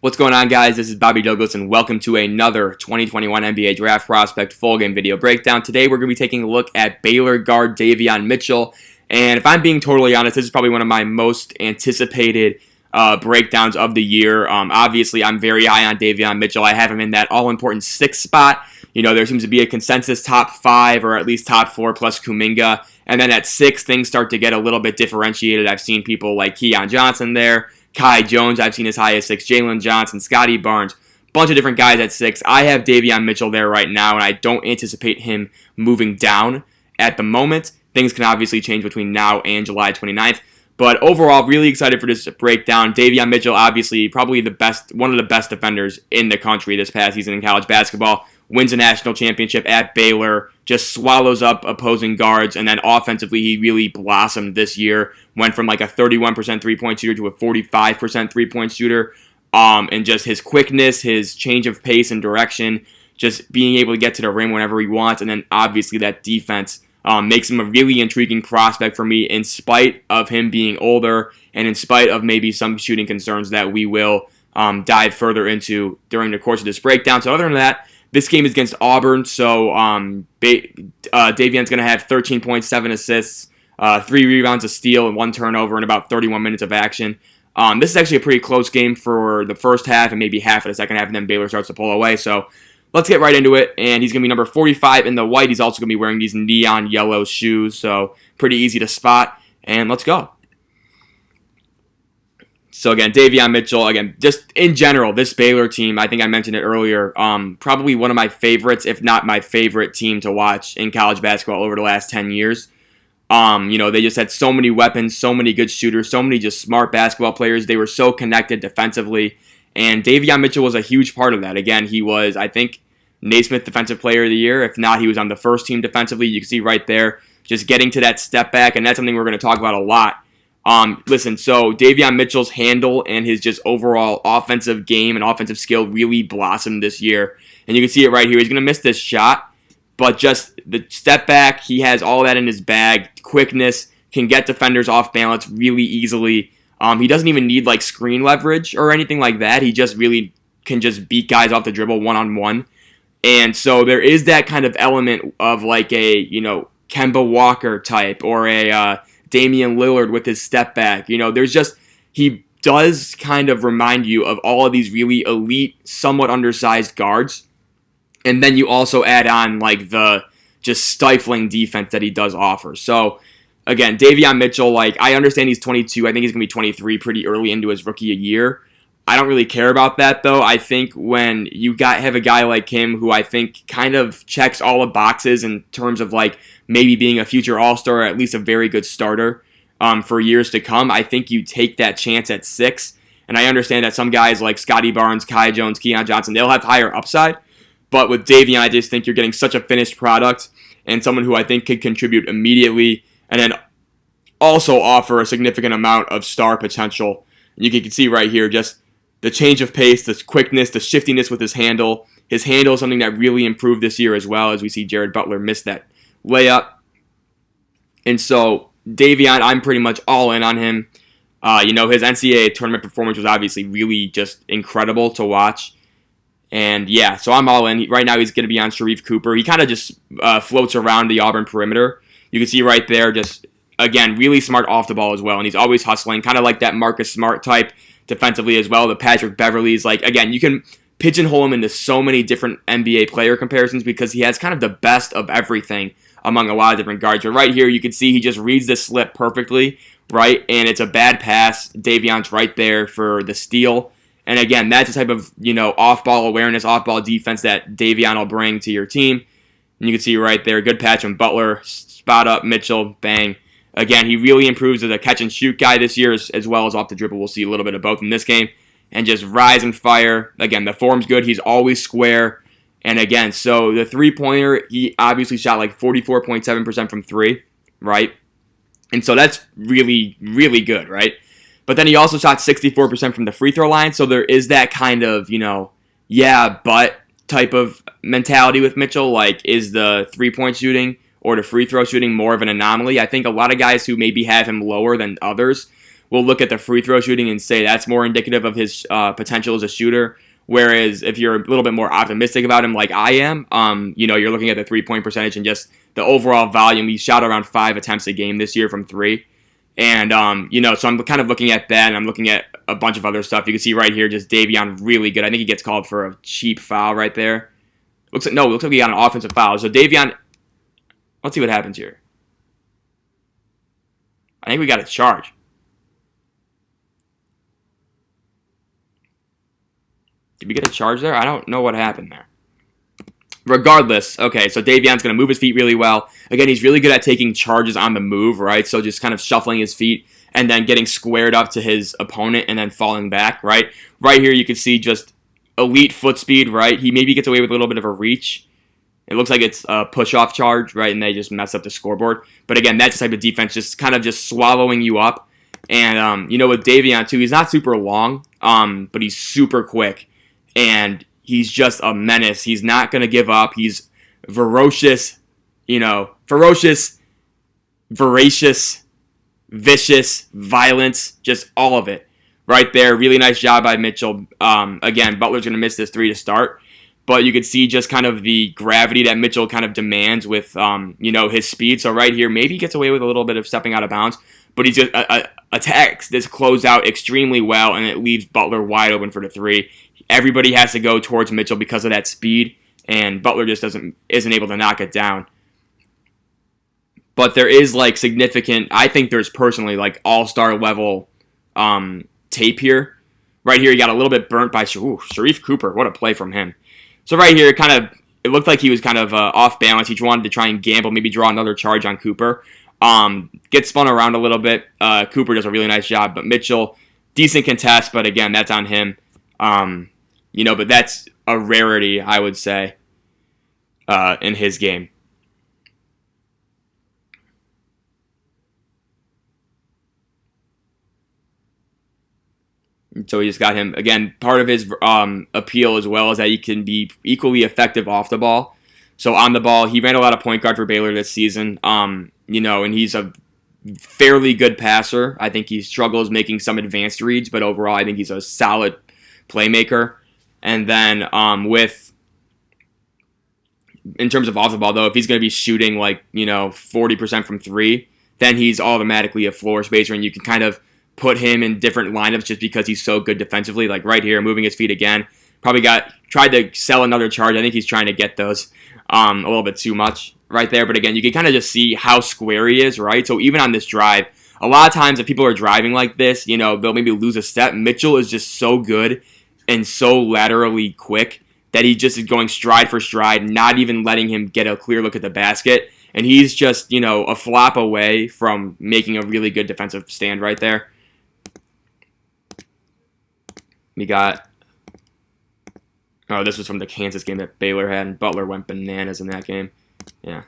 What's going on, guys? This is Bobby Douglas, and welcome to another 2021 NBA Draft Prospect Full Game Video Breakdown. Today, we're going to be taking a look at Baylor guard Davion Mitchell, and if I'm being totally honest, this is probably one of my most anticipated breakdowns of the year. Obviously, I'm very high on Davion Mitchell. I have him in that all-important 6th spot. You know, there seems to be a consensus top 5 or at least top 4 plus Kuminga, and then at 6, things start to get a little bit differentiated. I've seen people like Keon Johnson there. Kai Jones, I've seen as high as 6. Jalen Johnson, Scotty Barnes, bunch of different guys at 6. I have Davion Mitchell there right now, and I don't anticipate him moving down at the moment. Things can obviously change between now and July 29th. But overall, really excited for this breakdown. Davion Mitchell, obviously, probably one of the best defenders in the country this past season in college basketball. Wins a national championship at Baylor, just swallows up opposing guards, and then offensively he really blossomed this year. Went from like a 31% three-point shooter to a 45% three-point shooter. And just his quickness, his change of pace and direction, just being able to get to the rim whenever he wants, and then obviously that defense makes him a really intriguing prospect for me in spite of him being older and in spite of maybe some shooting concerns that we will dive further into during the course of this breakdown. So other than that, this game is against Auburn, so Davion's going to have 13.7 assists, 3 rebounds, a steal, and 1 turnover in about 31 minutes of action. This is actually a pretty close game for the first half and maybe half of the second half, and then Baylor starts to pull away. So let's get right into it, and he's going to be number 45 in the white. He's also going to be wearing these neon yellow shoes, so pretty easy to spot, and let's go. So again, Davion Mitchell, again, just in general, this Baylor team, I think I mentioned it earlier, probably one of my favorites, if not my favorite team to watch in college basketball over the last 10 years. They just had so many weapons, so many good shooters, so many just smart basketball players. They were so connected defensively, and Davion Mitchell was a huge part of that. Again, he was, I think, Naismith Defensive Player of the Year. If not, he was on the first team defensively. You can see right there, just getting to that step back, and that's something we're going to talk about a lot. So Davion Mitchell's handle and his just overall offensive game and offensive skill really blossomed this year. And you can see it right here. He's going to miss this shot, but just the step back, he has all that in his bag. Quickness, can get defenders off balance really easily. He doesn't even need like screen leverage or anything like that. He just really can just beat guys off the dribble one-on-one. And so there is that kind of element of like a, Kemba Walker type or a Damian Lillard with his step back. He does kind of remind you of all of these really elite, somewhat undersized guards. And then you also add on like the just stifling defense that he does offer. So again, Davion Mitchell, I understand he's 22. I think he's going to be 23 pretty early into his rookie year. I don't really care about that, though. I think when you have a guy like him who I think kind of checks all the boxes in terms of maybe being a future All-Star or at least a very good starter for years to come, I think you take that chance at 6. And I understand that some guys like Scotty Barnes, Kai Jones, Keon Johnson, they'll have higher upside. But with Davion, I just think you're getting such a finished product and someone who I think could contribute immediately and then also offer a significant amount of star potential. You can see right here just the change of pace, the quickness, the shiftiness with his handle. His handle is something that really improved this year as well, as we see Jared Butler miss that layup. And so Davion, I'm pretty much all in on him. His NCAA tournament performance was obviously really just incredible to watch. And yeah, so I'm all in. Right now he's going to be on Sharif Cooper. He kind of just floats around the Auburn perimeter. You can see right there, just, again, really smart off the ball as well. And he's always hustling, kind of like that Marcus Smart type defensively as well. The Patrick Beverleys. Again, you can pigeonhole him into so many different NBA player comparisons because he has kind of the best of everything among a lot of different guards. But right here, you can see he just reads the slip perfectly, right? And it's a bad pass. Davion's right there for the steal. And again, that's the type of, off-ball awareness, off-ball defense that Davion will bring to your team. And you can see right there, good patch from Butler, spot up Mitchell, bang. Again, he really improves as a catch-and-shoot guy this year as well as off the dribble. We'll see a little bit of both in this game. And just rise and fire. Again, the form's good. He's always square. And again, so the three-pointer, he obviously shot 44.7% from 3, right? And so that's really, really good, right? But then he also shot 64% from the free throw line, so there is that kind of, but type of mentality with Mitchell. Is the three-point shooting or the free throw shooting more of an anomaly? I think a lot of guys who maybe have him lower than others will look at the free throw shooting and say that's more indicative of his potential as a shooter. Whereas if you're a little bit more optimistic about him, like I am, you're looking at the 3-point percentage and just the overall volume. He shot around 5 attempts a game this year from 3. And, so I'm kind of looking at that, and I'm looking at a bunch of other stuff. You can see right here, just Davion really good. I think he gets called for a cheap foul right there. Looks like he got an offensive foul. So Davion, let's see what happens here. I think we got a charge. Did we get a charge there? I don't know what happened there. Regardless, okay, so Davion's going to move his feet really well. Again, he's really good at taking charges on the move, right? So just kind of shuffling his feet and then getting squared up to his opponent and then falling back, right? Right here you can see just elite foot speed, right? He maybe gets away with a little bit of a reach. It looks like it's a push-off charge, right? And they just mess up the scoreboard. But again, that type of defense just kind of just swallowing you up. And, with Davion, too, he's not super long, but he's super quick. And he's just a menace. He's not going to give up. He's ferocious, voracious, vicious, violent, just all of it right there. Really nice job by Mitchell. Again, Butler's going to miss this 3 to start. But you could see just kind of the gravity that Mitchell kind of demands with, his speed. So right here, maybe he gets away with a little bit of stepping out of bounds. But he just attacks this closeout extremely well, and it leaves Butler wide open for the 3. Everybody has to go towards Mitchell because of that speed, and Butler just isn't able to knock it down. But there is significant. I think there's personally all-star level tape here. Right here, he got a little bit burnt by Sharife Cooper. What a play from him. So right here, it looked like he was kind of off balance. He wanted to try and gamble, maybe draw another charge on Cooper. Gets spun around a little bit. Cooper does a really nice job, but Mitchell, decent contest, but again, that's on him. But that's a rarity, I would say, in his game. So we just got him. Again, part of his appeal as well is that he can be equally effective off the ball. So on the ball, he ran a lot of point guard for Baylor this season, and he's a fairly good passer. I think he struggles making some advanced reads, but overall, I think he's a solid playmaker. And then in terms of off the ball, though, if he's going to be shooting 40% from 3, then he's automatically a floor spacer, and you can kind of put him in different lineups just because he's so good defensively. Like right here, moving his feet again. Probably tried to sell another charge. I think he's trying to get those a little bit too much right there. But again, you can kind of just see how square he is, right? So even on this drive, a lot of times if people are driving like this, they'll maybe lose a step. Mitchell is just so good and so laterally quick that he just is going stride for stride, not even letting him get a clear look at the basket. And he's just, a flop away from making a really good defensive stand right there. We got... Oh, this was from the Kansas game that Baylor had, and Butler went bananas in that game. Yeah.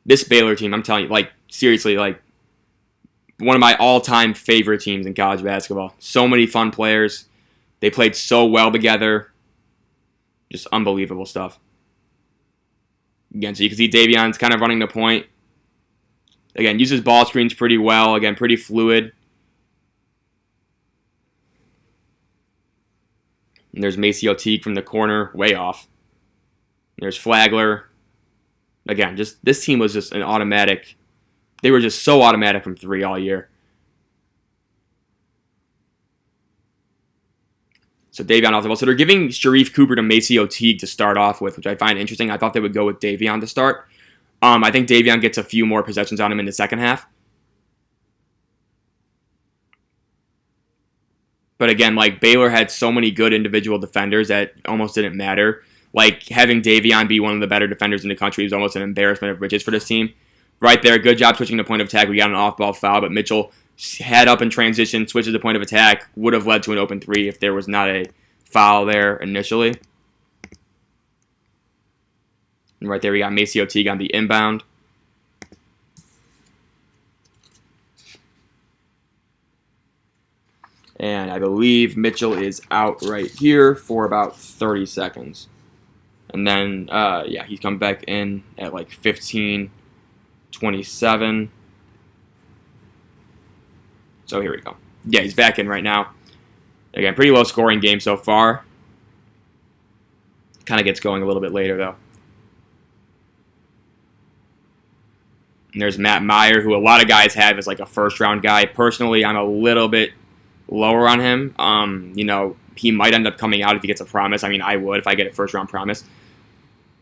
This Baylor team, I'm telling you, seriously, one of my all-time favorite teams in college basketball. So many fun players. They played so well together. Just unbelievable stuff. Again, so you can see Davion's kind of running the point. Again, uses ball screens pretty well. Again, pretty fluid. And there's Maceo Teague from the corner, way off. There's Flagler. Again, just this team was just an automatic. They were just so automatic from 3 all year. So Davion off the ball. So they're giving Sharife Cooper to Maceo Teague to start off with, which I find interesting. I thought they would go with Davion to start. I think Davion gets a few more possessions on him in the second half. But again, Baylor had so many good individual defenders that almost didn't matter. Having Davion be one of the better defenders in the country is almost an embarrassment of riches for this team. Right there, good job switching to point of attack. We got an off-ball foul, but Mitchell head up in transition, switches to point of attack, would have led to an open 3 if there was not a foul there initially. And right there, we got Maceo Teague on the inbound. And I believe Mitchell is out right here for about 30 seconds. And then, he's come back in at 15:27. So here we go. Yeah, he's back in right now. Again, pretty low scoring game so far. Kind of gets going a little bit later, though. And there's Matt Meyer, who a lot of guys have as like a first-round guy. Personally, I'm a little bit lower on him. He might end up coming out if he gets a promise. I mean, I would if I get a first-round promise.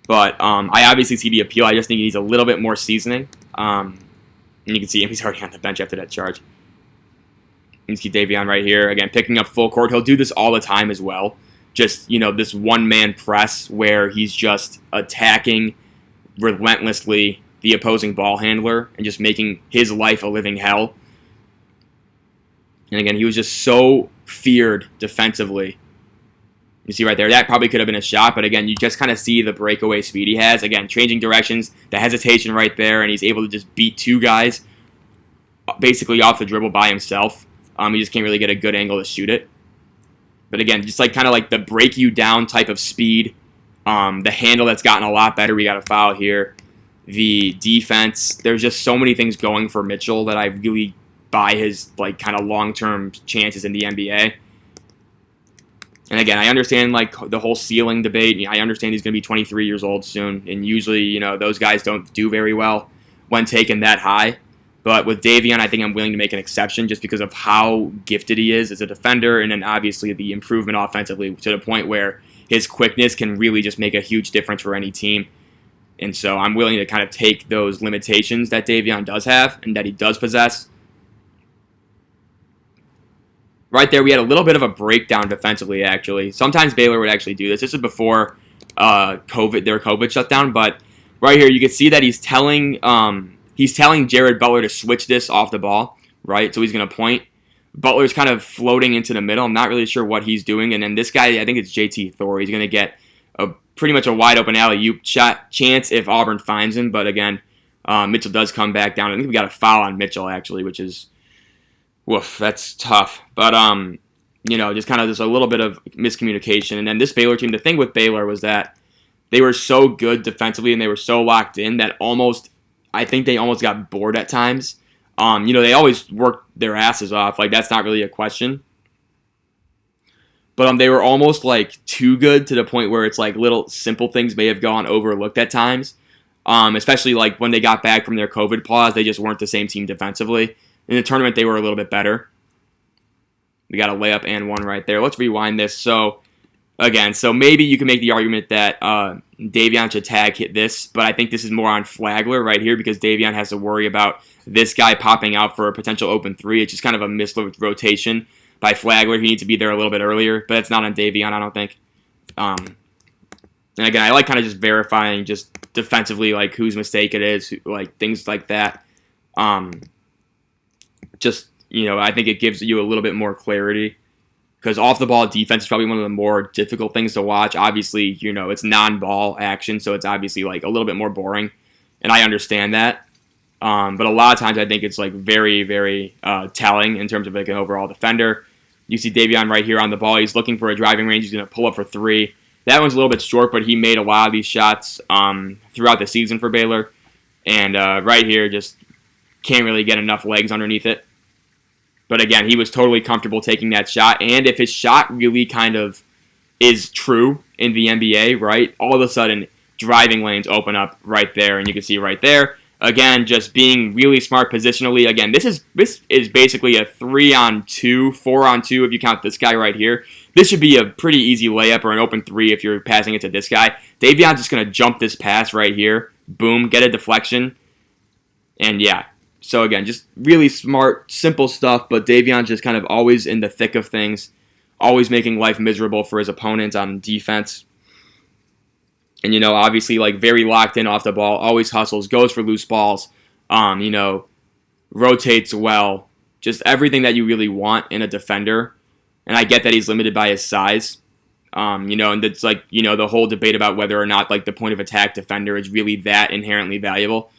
But I obviously see the appeal. I just think he needs a little bit more seasoning. And you can see him. He's already on the bench after that charge. You can see Davion right here. Again, picking up full court. He'll do this all the time as well. Just, this one-man press where he's just attacking relentlessly the opposing ball handler and just making his life a living hell. And again, he was just so feared defensively. You see right there, that probably could have been a shot, but again, you just kind of see the breakaway speed he has. Again, changing directions, the hesitation right there, and he's able to just beat two guys basically off the dribble by himself. He just can't really get a good angle to shoot it. But again, just like kind of like the break you down type of speed. The handle that's gotten a lot better. We got a foul here. The defense, there's just so many things going for Mitchell that I really buy his like kind of long-term chances in the NBA. And again, I understand like the whole ceiling debate. I understand he's going to be 23 years old soon, and usually, those guys don't do very well when taken that high. But with Davion, I think I'm willing to make an exception just because of how gifted he is as a defender, and then obviously the improvement offensively to the point where his quickness can really just make a huge difference for any team. And so I'm willing to kind of take those limitations that Davion does have and that he does possess. Right there, we had a little bit of a breakdown defensively, actually. Sometimes Baylor would actually do this. This is before their COVID shutdown, but right here you can see that he's telling Jared Butler to switch this off the ball, right? So he's going to point. Butler's kind of floating into the middle. I'm not really sure what he's doing. And then this guy, I think it's JT Thor. He's going to get pretty much a wide-open alley-oop shot chance if Auburn finds him. But again, Mitchell does come back down. I think we got a foul on Mitchell, actually, which is, woof, that's tough. But, just kind of just a little bit of miscommunication. And then this Baylor team, the thing with Baylor was that they were so good defensively and they were so locked in that I think they almost got bored at times. They always worked their asses off. Like, that's not really a question. But they were almost, like, too good to the point where it's, like, little simple things may have gone overlooked at times. Especially, like, when they got back from their COVID pause, they just weren't the same team defensively. In the tournament, they were a little bit better. We got a layup and one right there. Let's rewind this. So maybe you can make the argument that Davion should hit this, but I think this is more on Flagler right here because Davion has to worry about this guy popping out for a potential open three. It's just kind of a missed rotation by Flagler. He needs to be there a little bit earlier, but it's not on Davion, I don't think. And again, I like kind of just verifying just defensively, like whose mistake it is, like things like that. I think it gives you a little bit more clarity. Because off-the-ball defense is probably one of the more difficult things to watch. Obviously, it's non-ball action, so it's obviously like a little bit more boring, and I understand that. But a lot of times I think it's like very, very telling in terms of like an overall defender. You see Davion right here on the ball. He's looking for a driving range. He's going to pull up for three. That one's a little bit short, but he made a lot of these shots throughout the season for Baylor. And right here, just can't really get enough legs underneath it. But again, he was totally comfortable taking that shot. And if his shot really kind of is true in the NBA, right, all of a sudden driving lanes open up right there. And you can see right there, again, just being really smart positionally. Again, this is basically a 3-on-2, 4-on-2 if you count this guy right here. This should be a pretty easy layup or an open three if you're passing it to this guy. Davion's just going to jump this pass right here. Boom, get a deflection. And yeah. So again, just really smart, simple stuff, but Davion's just kind of always in the thick of things, always making life miserable for his opponents on defense. And, obviously, like, very locked in off the ball, always hustles, goes for loose balls, rotates well, just everything that you really want in a defender. And I get that he's limited by his size, and it's like, the whole debate about whether or not, like, the point of attack defender is really that inherently valuable.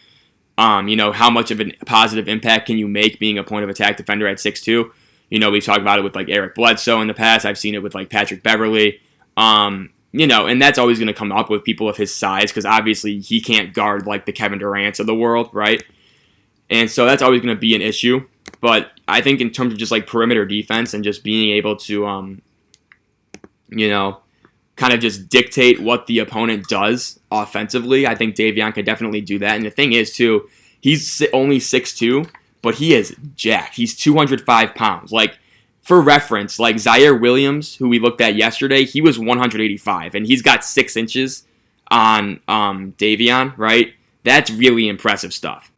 How much of a positive impact can you make being a point of attack defender at 6'2"? We've talked about it with like Eric Bledsoe in the past. I've seen it with like Patrick Beverly. And that's always going to come up with people of his size because obviously he can't guard like the Kevin Durant's of the world, right? And so that's always going to be an issue. But I think in terms of just like perimeter defense and just being able to, kind of just dictate what the opponent does offensively, I think Davion could definitely do that. And the thing is, too, he's only 6'2", but he is jacked. He's 205 pounds. Like, for reference, like Zaire Williams, who we looked at yesterday, he was 185, and he's got 6 inches on Davion, right? That's really impressive stuff.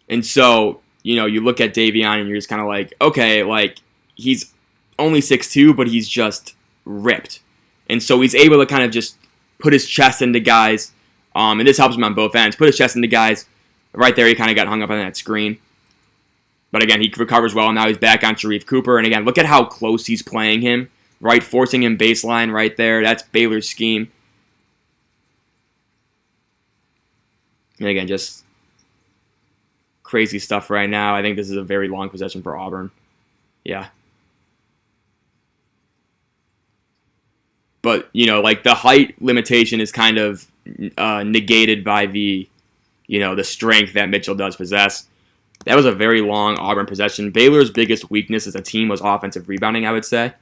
And so, you look at Davion and you're just kind of like, okay, like, he's only 6'2", but he's just ripped. And so he's able to kind of just put his chest into guys, and this helps him on both ends. Put his chest into guys. Right there, he kind of got hung up on that screen. But again, he recovers well. Now he's back on Sharife Cooper. And again, look at how close he's playing him, right? Forcing him baseline right there. That's Baylor's scheme. And again, just crazy stuff right now. I think this is a very long possession for Auburn. Yeah. But, like the height limitation is kind of negated by the strength that Mitchell does possess. That was a very long Auburn possession. Baylor's biggest weakness as a team was offensive rebounding, I would say.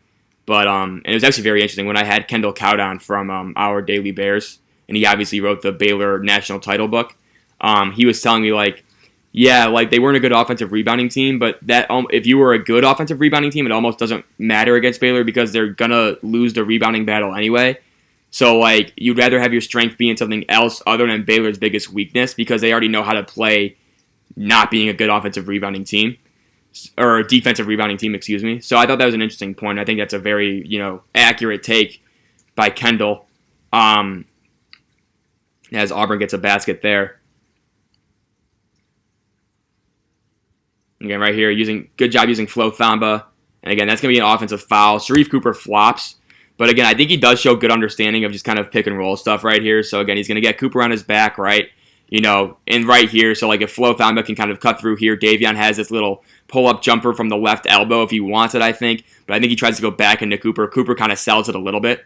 But and it was actually very interesting when I had Kendall Cowdown from Our Daily Bears, and he obviously wrote the Baylor national title book. He was telling me, like, yeah, like they weren't a good offensive rebounding team, but that if you were a good offensive rebounding team, it almost doesn't matter against Baylor because they're going to lose the rebounding battle anyway. So, like, you'd rather have your strength be in something else other than Baylor's biggest weakness because they already know how to play not being a good offensive rebounding team, or defensive rebounding team, excuse me. So I thought that was an interesting point. I think that's a very, accurate take by Kendall as Auburn gets a basket there. Again, right here, good job using Flo Thamba. And again, that's going to be an offensive foul. Sharife Cooper flops. But again, I think he does show good understanding of just kind of pick and roll stuff right here. So again, he's going to get Cooper on his back, right? And right here. So like if Flo Thamba can kind of cut through here, Davion has this little pull-up jumper from the left elbow if he wants it, I think. But I think he tries to go back into Cooper. Cooper kind of sells it a little bit.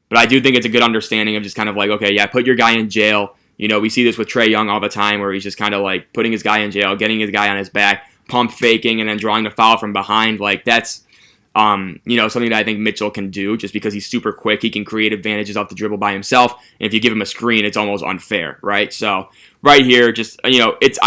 But I do think it's a good understanding of just kind of like, okay, yeah, put your guy in jail. We see this with Trae Young all the time where he's just kind of like putting his guy in jail, getting his guy on his back, pump faking, and then drawing the foul from behind. Like that's, something that I think Mitchell can do just because he's super quick. He can create advantages off the dribble by himself. And if you give him a screen, it's almost unfair, right? So right here, just, I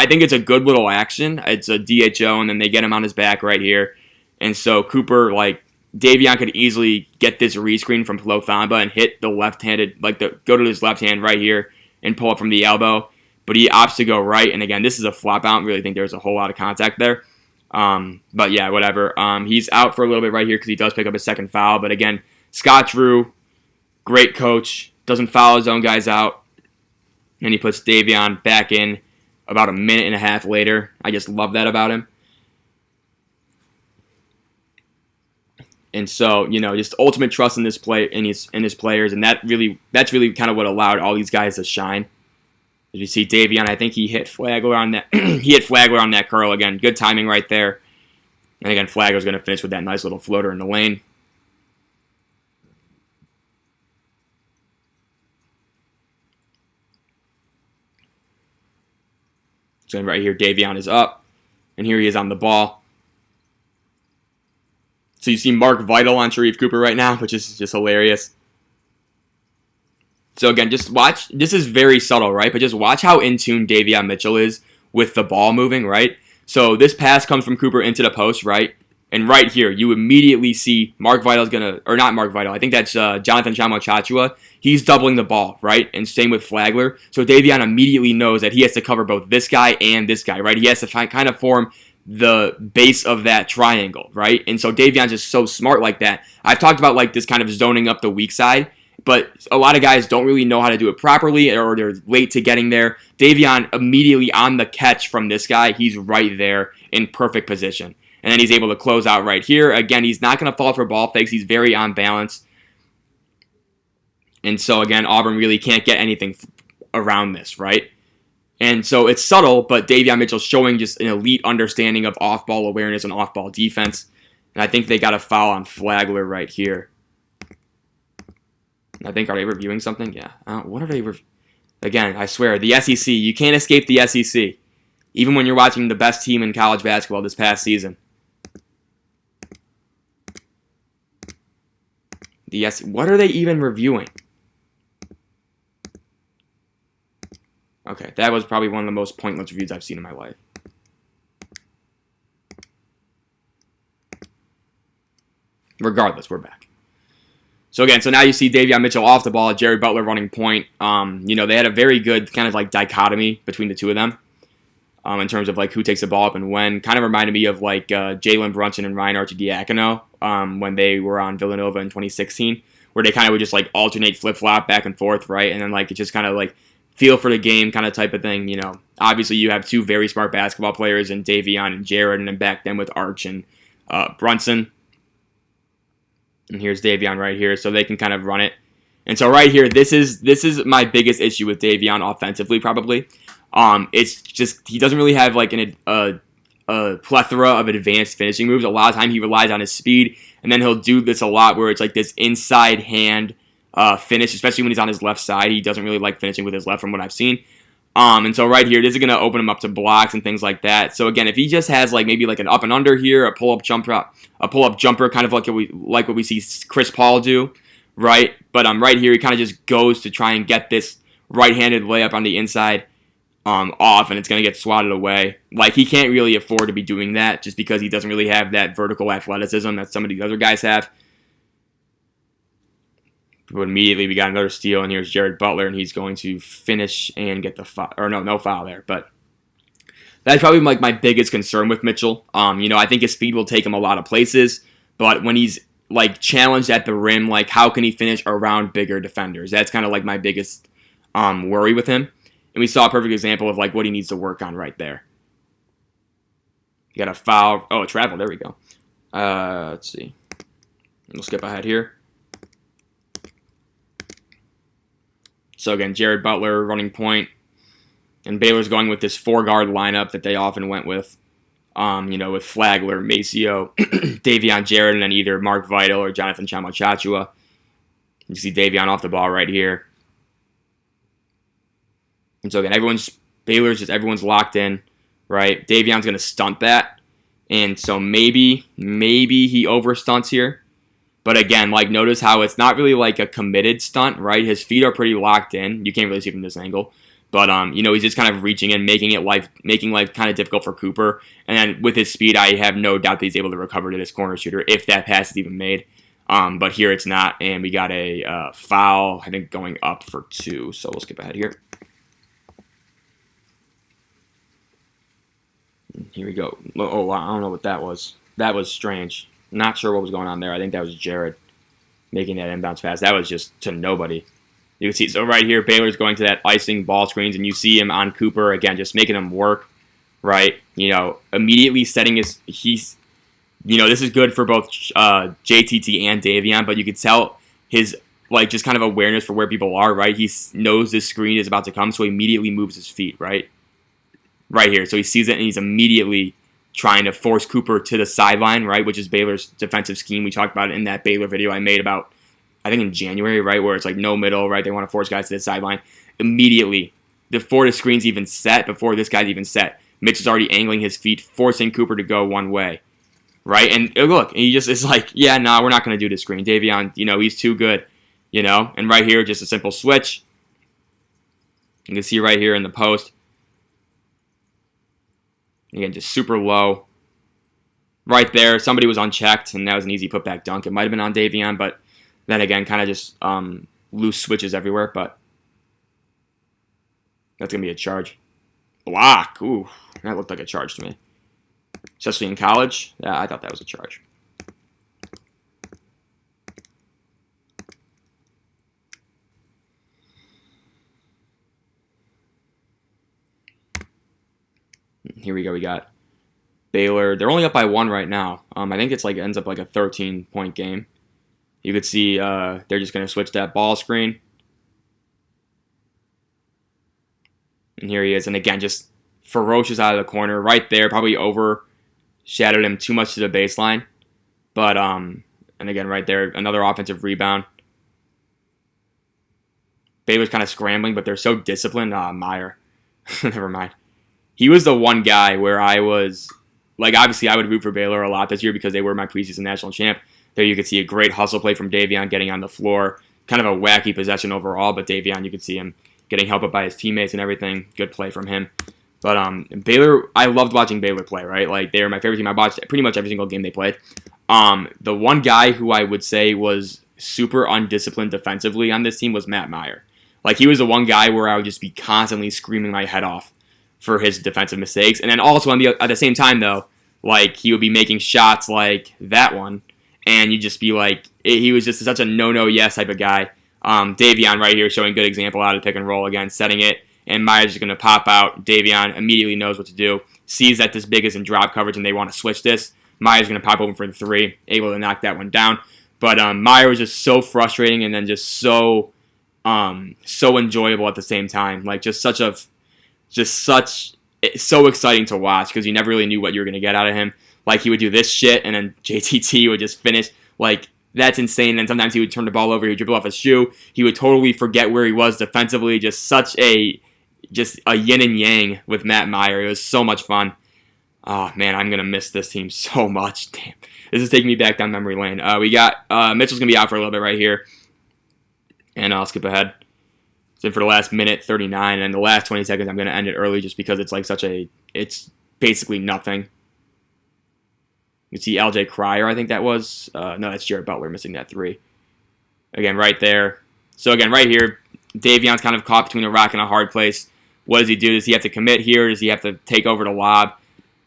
think it's a good little action. It's a DHO, and then they get him on his back right here. And so Cooper, like, Davion could easily get this rescreen from Flo Thamba and hit the left-handed, go to his left hand right here and pull up from the elbow. But he opts to go right. And again, this is a flop. I don't really think there's a whole lot of contact there. But yeah, whatever. He's out for a little bit right here because he does pick up his second foul. But again, Scott Drew, great coach, doesn't foul his own guys out. And he puts Davion back in about a minute and a half later. I just love that about him. And so, just ultimate trust in this play in his players, and that's really kind of what allowed all these guys to shine. As you see Davion, I think he hit Flagler on that. He hit Flagler on that curl again. Good timing right there. And again, Flagler's going to finish with that nice little floater in the lane. So right here, Davion is up, and here he is on the ball. So you see Mark Vital on Sharife Cooper right now, which is just hilarious. So again, just watch. This is very subtle, right? But just watch how in tune Davion Mitchell is with the ball moving, right? So this pass comes from Cooper into the post, right? And right here, you immediately see Mark Vital's or not Mark Vital. I think that's Jonathan Chama-Chachua. He's doubling the ball, right? And same with Flagler. So Davion immediately knows that he has to cover both this guy and this guy, right? He has to kind of form the base of that triangle, right? And so Davion's just so smart like that. I've talked about like this kind of zoning up the weak side, but a lot of guys don't really know how to do it properly, or they're late to getting there. Davion immediately on the catch from this guy, he's right there in perfect position. And then he's able to close out right here. Again, he's not going to fall for ball fakes. He's very on balance. And so, again, Auburn really can't get anything around this, right? And so it's subtle, but Davion Mitchell's showing just an elite understanding of off-ball awareness and off-ball defense. And I think they got a foul on Flagler right here. I think, are they reviewing something? Yeah. What are they reviewing? Again, I swear, the SEC. You can't escape the SEC. even when you're watching the best team in college basketball this past season. Yes, what are they even reviewing? Okay, that was probably one of the most pointless reviews I've seen in my life. Regardless, we're back. So again, so now you see Davion Mitchell off the ball, Jared Butler running point. They had a very good kind of like dichotomy between the two of them in terms of like who takes the ball up and when. Kind of reminded me of like Jalen Brunson and Ryan Arcidiacono when they were on Villanova in 2016, where they kind of would just like alternate flip-flop back and forth, right? And then like it just kind of like feel for the game kind of type of thing, Obviously, you have two very smart basketball players in Davion and Jared, and then back then with Arch and Brunson. And here's Davion right here, so they can kind of run it. And so right here, this is my biggest issue with Davion offensively, probably. It's just he doesn't really have like a plethora of advanced finishing moves. A lot of time he relies on his speed, and then he'll do this a lot where it's like this inside hand finish, especially when he's on his left side. He doesn't really like finishing with his left, from what I've seen. And so right here, this is going to open him up to blocks and things like that. So again, if he just has like maybe like an up and under here, a pull up jumper, kind of like what we see Chris Paul do, right? But right here, he kind of just goes to try and get this right-handed layup on the inside off, and it's going to get swatted away. Like he can't really afford to be doing that just because he doesn't really have that vertical athleticism that some of the other guys have. But immediately we got another steal, and here's Jared Butler, and he's going to finish and get the foul. Or no foul there. But that's probably like my biggest concern with Mitchell. I think his speed will take him a lot of places, but when he's like challenged at the rim, like how can he finish around bigger defenders? That's kind of like my biggest worry with him. And we saw a perfect example of like what he needs to work on right there. You got a foul. Oh, travel. There we go. Let's see. We'll skip ahead here. So again, Jared Butler running point, and Baylor's going with this 4-guard lineup that they often went with, with Flagler, Maceo, Davion Jared, and then either Mark Vital or Jonathan Chama-Chachua. You see Davion off the ball right here. And so again, everyone's locked in, right? Davion's going to stunt that, and so maybe he overstunts here. But again, like notice how it's not really like a committed stunt, right? His feet are pretty locked in. You can't really see from this angle. But he's just kind of reaching in, making life kind of difficult for Cooper. And then with his speed, I have no doubt that he's able to recover to this corner shooter if that pass is even made. But here it's not, and we got a foul, I think, going up for 2. So we'll skip ahead here. Here we go. Oh, wow, I don't know what that was. That was strange. Not sure what was going on there. I think that was Jared making that inbounds pass. That was just to nobody. You can see, so right here, Baylor's going to that icing ball screens, and you see him on Cooper, again, just making him work, right? Immediately setting this is good for both JTT and Davion, but you could tell his, like, just kind of awareness for where people are, right? He knows this screen is about to come, so he immediately moves his feet, right? Right here. So he sees it, and he's immediately trying to force Cooper to the sideline, right, which is Baylor's defensive scheme. We talked about it in that Baylor video I made about, I think in January, right, where it's like no middle, right? They want to force guys to the sideline. Immediately, before the screen's even set, before this guy's even set, Mitch is already angling his feet, forcing Cooper to go one way, right? And look, he just is like, yeah, no, we're not going to do this screen. Davion, he's too good, And right here, just a simple switch. You can see right here in the post. Again, just super low. Right there, somebody was unchecked, and that was an easy putback dunk. It might have been on Davion, but then again, kind of just loose switches everywhere, but that's going to be a charge. Block. Ooh, that looked like a charge to me. Especially in college. Yeah, I thought that was a charge. Here we go. We got Baylor. They're only up by 1 right now. I think it's like ends up like a 13-point game. You could see they're just going to switch that ball screen. And here he is. And again, just ferocious out of the corner right there. Probably overshadowed him too much to the baseline. But, and again, right there, another offensive rebound. Baylor's kind of scrambling, but they're so disciplined. Meyer. Never mind. he was the one guy where I was like, obviously I would root for Baylor a lot this year because they were my preseason national champ. There you could see a great hustle play from Davion getting on the floor. Kind of a wacky possession overall, but Davion, you could see him getting helped up by his teammates and everything. Good play from him. But Baylor, I loved watching Baylor play, right? Like, they were my favorite team. I watched pretty much every single game they played. The one guy who I would say was super undisciplined defensively on this team was Matt Meyer. Like, he was the one guy where I would just be constantly screaming my head off for his defensive mistakes. And then also at the same time, though, like, he would be making shots like that one, and you'd just be like, he was just such a no-no-yes type of guy. Davion right here showing good example out of pick and roll again, setting it, and Meyer's just going to pop out. Davion immediately knows what to do, sees that this big is in drop coverage and they want to switch this. Meyer's going to pop open for the three, able to knock that one down. But Meyer was just so frustrating and then just so enjoyable at the same time. Like, so exciting to watch because you never really knew what you were going to get out of him. Like, he would do this shit and then JTT would just finish. Like, that's insane. And sometimes he would turn the ball over, he would dribble off his shoe. He would totally forget where he was defensively. Just a yin and yang with Matt Meyer. It was so much fun. Oh, man, I'm going to miss this team so much. Damn. This is taking me back down memory lane. We got Mitchell's going to be out for a little bit right here. And I'll skip ahead. It's in for the last minute 39. And the last 20 seconds, I'm going to end it early just because it's like it's basically nothing. You see LJ Cryer, I think that was. No, that's Jared Butler missing that three. Again, right there. So again, right here, Davion's kind of caught between a rock and a hard place. What does he do? Does he have to commit here? Does he have to take over the lob?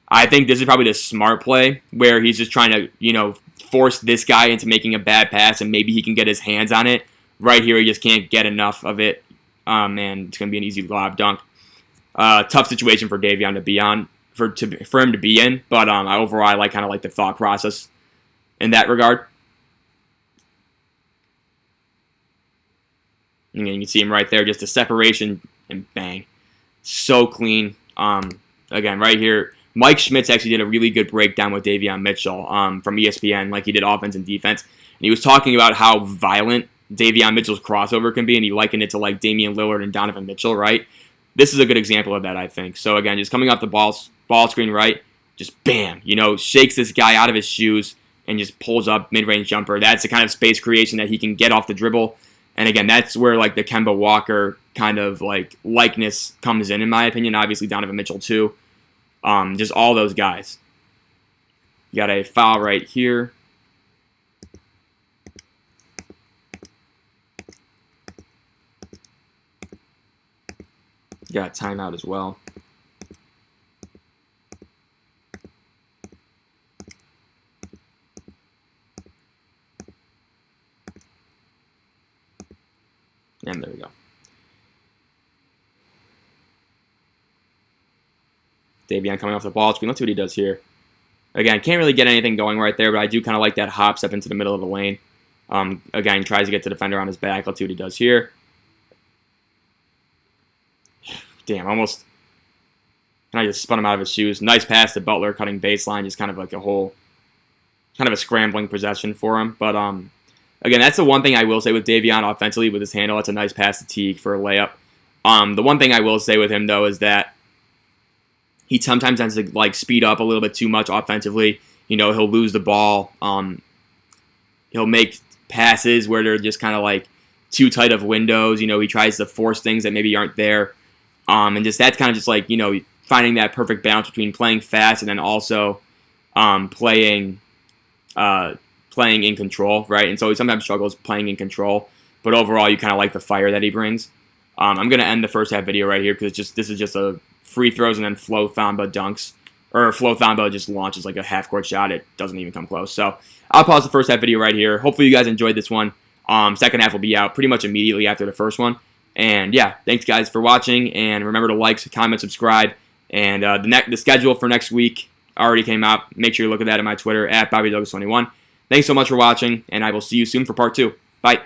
I think this is probably the smart play where he's just trying to, force this guy into making a bad pass and maybe he can get his hands on it. Right here, he just can't get enough of it. And it's going to be an easy lob dunk. Tough situation for Davion to be on. For him to be in, but overall I kind of like the thought process in that regard. And you can see him right there, just a separation and bang, so clean. Again, right here, Mike Schmitz actually did a really good breakdown with Davion Mitchell from ESPN, like he did offense and defense, and he was talking about how violent Davion Mitchell's crossover can be, and he likened it to like Damian Lillard and Donovan Mitchell, right? This is a good example of that, I think. So again, just coming off the ball screen right, just bam, shakes this guy out of his shoes and just pulls up mid-range jumper. That's the kind of space creation that he can get off the dribble. And again, that's where like the Kemba Walker kind of like likeness comes in my opinion. Obviously Donovan Mitchell too. Just all those guys. You got a foul right here. You got a timeout as well. And there we go. Davion coming off the ball screen. Let's see what he does here. Again, can't really get anything going right there, but I do kind of like that hop step into the middle of the lane. Again, tries to get the defender on his back. Let's see what he does here. Damn, almost. And I just spun him out of his shoes. Nice pass to Butler, cutting baseline. Just kind of like a scrambling possession for him. But again, that's the one thing I will say with Davion offensively with his handle. That's a nice pass to Teague for a layup. The one thing I will say with him though is that he sometimes tends to like speed up a little bit too much offensively. He'll lose the ball. He'll make passes where they're just kind of like too tight of windows. He tries to force things that maybe aren't there. And just that's kind of just like, finding that perfect balance between playing fast and then also playing in control, right? And so he sometimes struggles playing in control, but overall you kind of like the fire that he brings. I'm going to end the first half video right here because this is just a free throws and then Flo Thamba dunks. Or Flo Thamba just launches like a half-court shot. It doesn't even come close. So I'll pause the first half video right here. Hopefully you guys enjoyed this one. Second half will be out pretty much immediately after the first one. And yeah, thanks guys for watching. And remember to like, comment, subscribe. And the schedule for next week already came out. Make sure you look at that on my Twitter, @BobbyDouglas21. Thanks so much for watching, and I will see you soon for part 2. Bye.